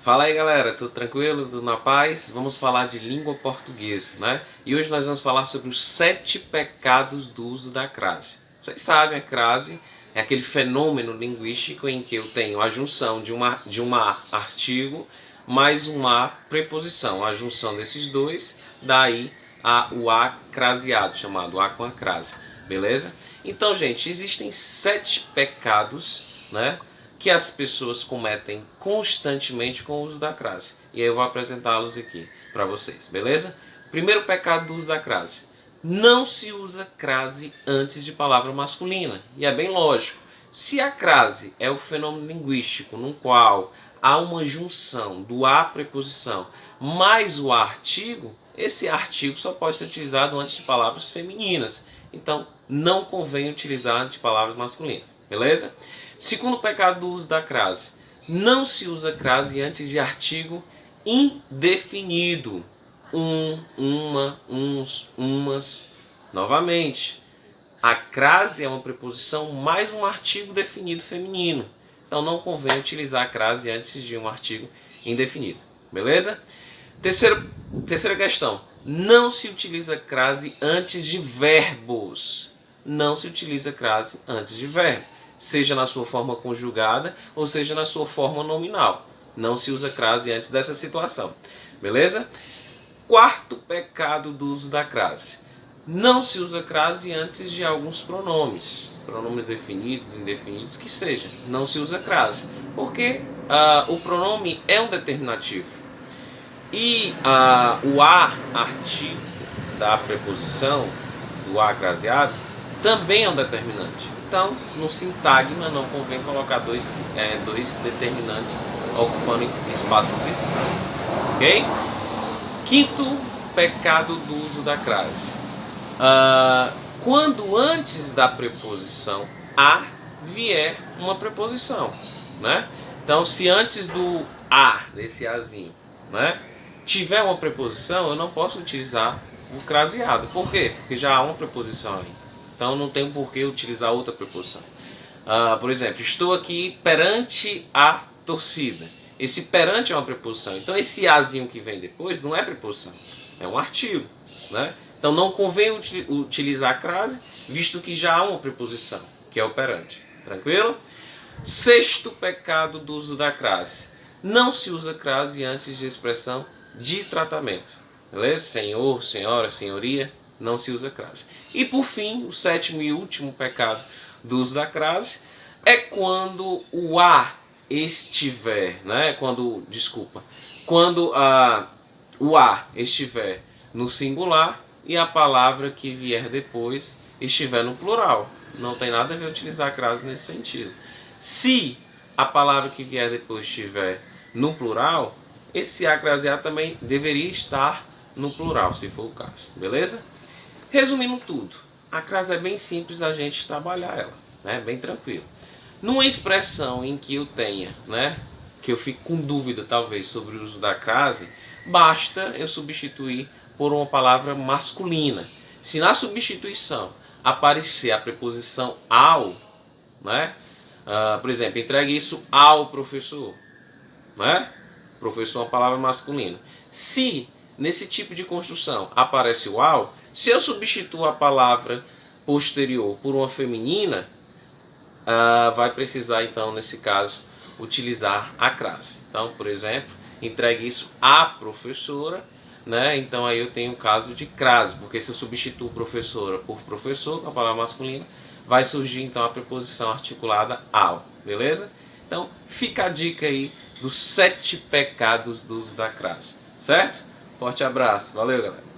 Fala aí galera, tudo tranquilo? Tudo na paz? Vamos falar de língua portuguesa, né? E hoje nós vamos falar sobre os 7 pecados do uso da crase. Vocês sabem, a crase é aquele fenômeno linguístico em que eu tenho a junção de uma artigo mais uma preposição. A junção desses dois, daí o a craseado, chamado a com a crase, beleza? Então, gente, existem 7 pecados, né, que as pessoas cometem constantemente com o uso da crase. E aí eu vou apresentá-los aqui para vocês, beleza? Primeiro pecado do uso da crase. Não se usa crase antes de palavra masculina. E é bem lógico. Se a crase é o fenômeno linguístico no qual há uma junção do a preposição mais o artigo, esse artigo só pode ser utilizado antes de palavras femininas. Então, não convém utilizar antes de palavras masculinas, beleza? Segundo pecado do uso da crase. Não se usa crase antes de artigo indefinido. Uma, uns, umas. Novamente, a crase é uma preposição mais um artigo definido feminino. Então não convém utilizar a crase antes de um artigo indefinido. Beleza? Terceira questão. Não se utiliza crase antes de verbos. Não se utiliza crase antes de verbo, seja na sua forma conjugada ou seja na sua forma nominal. Não se usa crase antes dessa situação. Beleza? Quarto pecado do uso da crase. Não se usa crase antes de alguns pronomes. Pronomes definidos, indefinidos, que seja. Não se usa crase. Porque o pronome é um determinativo. E o a artigo da preposição, do a craseado, também é um determinante. Então, no sintagma não convém colocar dois determinantes ocupando espaços vizinhos. Ok? Quinto pecado do uso da crase. Quando antes da preposição a vier uma preposição, né? Então, se antes do a, desse azinho, né, tiver uma preposição, eu não posso utilizar o craseado. Por quê? Porque já há uma preposição aí. Então não tem por que utilizar outra preposição. Por exemplo, estou aqui perante a torcida. Esse perante é uma preposição. Então esse azinho que vem depois não é preposição, é um artigo, né? Então não convém utilizar a crase, visto que já há uma preposição, que é o perante. Tranquilo? Sexto pecado do uso da crase. Não se usa crase antes de expressão de tratamento. Beleza? Senhor, senhora, senhoria. Não se usa crase. E por fim, o sétimo e último pecado do uso da crase é quando o a estiver, né? Quando o a estiver no singular e a palavra que vier depois estiver no plural. Não tem nada a ver utilizar a crase nesse sentido. Se a palavra que vier depois estiver no plural, esse a craseado também deveria estar no plural, se for o caso. Beleza? Resumindo tudo, a crase é bem simples a gente trabalhar ela, né? Bem tranquilo. Numa expressão em que eu tenha, né, que eu fique com dúvida talvez sobre o uso da crase, basta eu substituir por uma palavra masculina. Se na substituição aparecer a preposição ao, né, por exemplo, entregue isso ao professor, né? Professor é uma palavra masculina. Se nesse tipo de construção aparece o ao, se eu substituo a palavra posterior por uma feminina, vai precisar então, nesse caso, utilizar a crase. Então, por exemplo, entregue isso à professora, né? Então aí eu tenho o caso de crase, porque se eu substituo professora por professor, com a palavra masculina, vai surgir então a preposição articulada ao, beleza? Então fica a dica aí dos 7 pecados do uso da crase, certo? Forte abraço, valeu galera!